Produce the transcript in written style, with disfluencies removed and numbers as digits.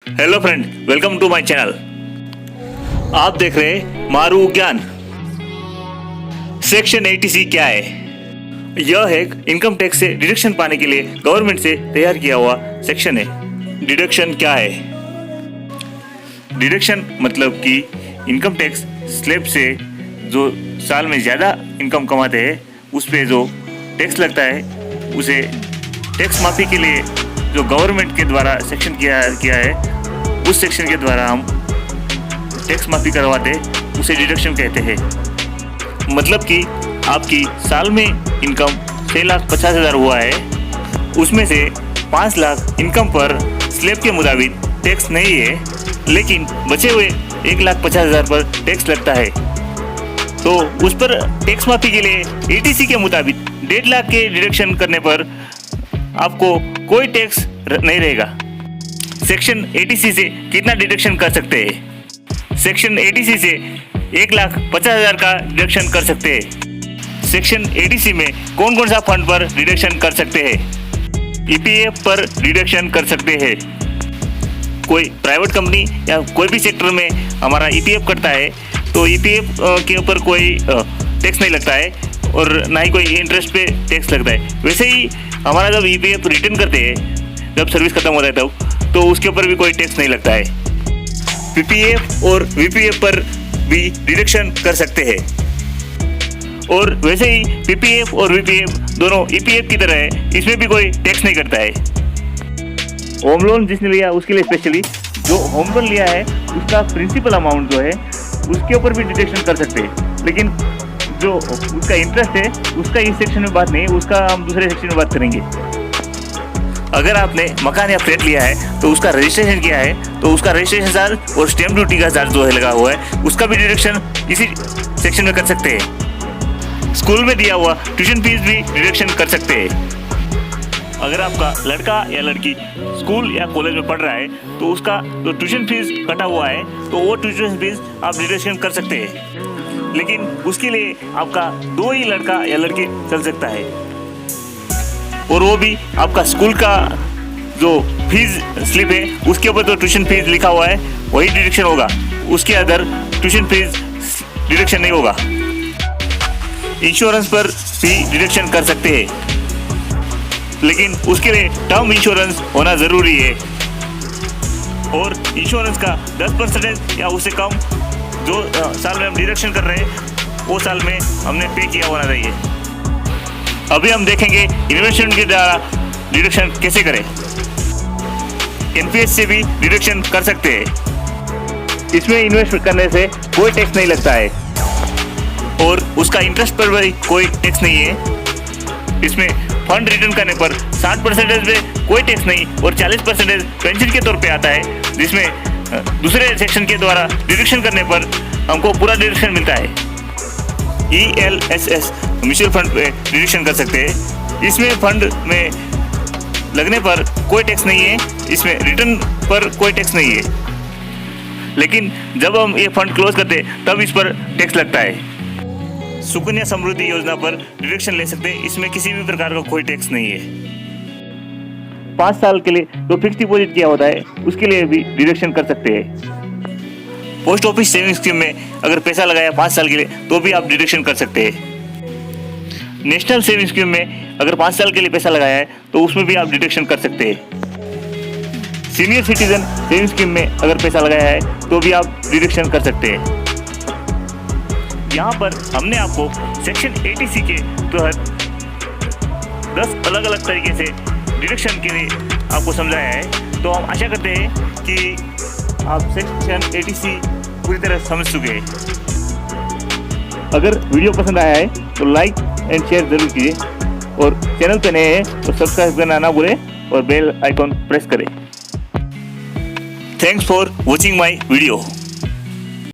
Hello friend, welcome to my channel. आप देख रहे हैं मारू ज्ञान। सेक्शन 80C क्या है? यह एक इनकम टैक्स से डिडक्शन पाने के लिए गवर्नमेंट से तैयार किया हुआ सेक्शन है। डिडक्शन क्या है? डिडक्शन मतलब कि इनकम टैक्स स्लैब से जो साल में ज़्यादा इनकम कमाते हैं उस पे जो टैक्स लगता है उसे टैक्स माफ़ी के लिए जो गवर्नमेंट के द्वारा सेक्शन किया है उस सेक्शन के द्वारा हम टैक्स माफ़ी करवाते उसे डिडक्शन कहते हैं। मतलब कि आपकी साल में इनकम 6,50,000 हुआ है, उसमें से 5 लाख इनकम पर स्लैब के मुताबिक टैक्स नहीं है, लेकिन बचे हुए 1,50,000 पर टैक्स लगता है। तो उस पर टैक्स माफ़ी के लिए 80C के मुताबिक 1.5 लाख के डिडक्शन करने पर आपको कोई टैक्स नहीं रहेगा। सेक्शन 80C से कितना डिडक्शन कर सकते हैं? सेक्शन 80C से 1,50,000 का डिडक्शन कर सकते हैं। सेक्शन 80C में कौन कौन सा फंड पर डिडक्शन कर सकते हैं? EPF पर डिडक्शन कर सकते हैं। कोई प्राइवेट कंपनी या कोई भी सेक्टर में हमारा EPF करता है तो EPF के ऊपर कोई टैक्स नहीं लगता है और ना ही कोई इंटरेस्ट पे टैक्स लगता है। वैसे ही हमारा जब EPF रिटर्न करते हैं, जब सर्विस खत्म होता है तब, तो उसके ऊपर भी कोई टैक्स नहीं लगता है। PPF और VPF पर भी डिडक्शन कर सकते हैं। और वैसे ही PPF और VPF दोनों EPF की तरह है, इसमें भी कोई टैक्स नहीं करता है। होम लोन जिसने लिया उसके लिए स्पेशली जो होम लोन लिया है उसका प्रिंसिपल अमाउंट जो है उसके ऊपर भी डिडक्शन कर सकते हैं, लेकिन जो उसका इंटरेस्ट है उसका इस सेक्शन में बात नहीं, उसका हम दूसरे सेक्शन में बात करेंगे। अगर आपने मकान या फ्लैट लिया है तो उसका रजिस्ट्रेशन किया है तो उसका रजिस्ट्रेशन चार्ज और स्टैम्प ड्यूटी का चार्ज जो है लगा हुआ है उसका भी डिडक्शन इसी सेक्शन में कर सकते हैं। स्कूल में दिया हुआ ट्यूशन फीस भी डिडक्शन कर सकते हैं। अगर आपका लड़का या लड़की स्कूल या कॉलेज में पढ़ रहा है तो उसका जो ट्यूशन फीस कटा हुआ है तो वो ट्यूशन फीस आप डिडक्शन कर सकते हैं, लेकिन उसके लिए आपका 2 ही लड़का या लड़की चल सकता है और वो भी आपका स्कूल का जो फीस स्लिप है उसके ऊपर जो ट्यूशन फीस लिखा हुआ है वही डिडक्शन होगा, उसके अदर ट्यूशन फीस डिडक्शन नहीं होगा। इंश्योरेंस पर भी डिडक्शन कर सकते हैं, लेकिन उसके लिए टर्म इंश्योरेंस होना ज़रूरी है और इंश्योरेंस का 10% या उससे कम जो साल में हम डिडक्शन कर रहे हैं वो साल में हमने पे किया होना चाहिए। अभी हम देखेंगे इन्वेस्टमेंट के द्वारा डिडक्शन कैसे करें। NPS से भी डिडक्शन कर सकते हैं। इसमें इन्वेस्ट करने से कोई टैक्स नहीं लगता है और उसका इंटरेस्ट पर भी कोई टैक्स नहीं है। इसमें फंड रिटर्न करने पर 60% में कोई टैक्स नहीं और 40% पेंशन के तौर पे आता है, जिसमें दूसरे सेक्शन के द्वारा डिडक्शन करने पर हमको पूरा डिडक्शन मिलता है। ELSS म्यूचुअल फंड पे डिडक्शन कर सकते हैं। इसमें फंड में लगने पर कोई टैक्स नहीं है, इसमें रिटर्न पर कोई टैक्स नहीं है, लेकिन जब हम ये फंड क्लोज करते हैं तब इस पर टैक्स लगता है। सुकन्या समृद्धि योजना पर डिडक्शन ले सकते हैं, इसमें किसी भी प्रकार का कोई टैक्स नहीं है। 5 साल के लिए जो फिक्स डिपॉजिट किया होता है उसके लिए भी डिडक्शन कर सकते हैं। पोस्ट ऑफिस सेविंग स्कीम में अगर पैसा लगाया 5 साल के लिए तो भी आप डिडक्शन कर सकते हैं। नेशनल सेविंग स्कीम में अगर 5 साल के लिए पैसा लगाया है तो उसमें भी आप डिडक्शन कर सकते हैं। सीनियर सिटीजन सेविंग स्कीम में अगर पैसा लगाया है तो भी आप डिडक्शन कर सकते हैं। यहाँ पर हमने आपको सेक्शन 80C के तहत 10 अलग अलग तरीके से डिडक्शन के लिए आपको समझाया है, तो हम आशा करते हैं कि आप सेक्शन 80C पूरी तरह समझ चुके हैं। अगर वीडियो पसंद आया है तो लाइक एंड शेयर जरूर कीजिए और चैनल पे नए हैं तो सब्सक्राइब करना ना भूलें और बेल आइकॉन प्रेस करें। Thanks for watching my video.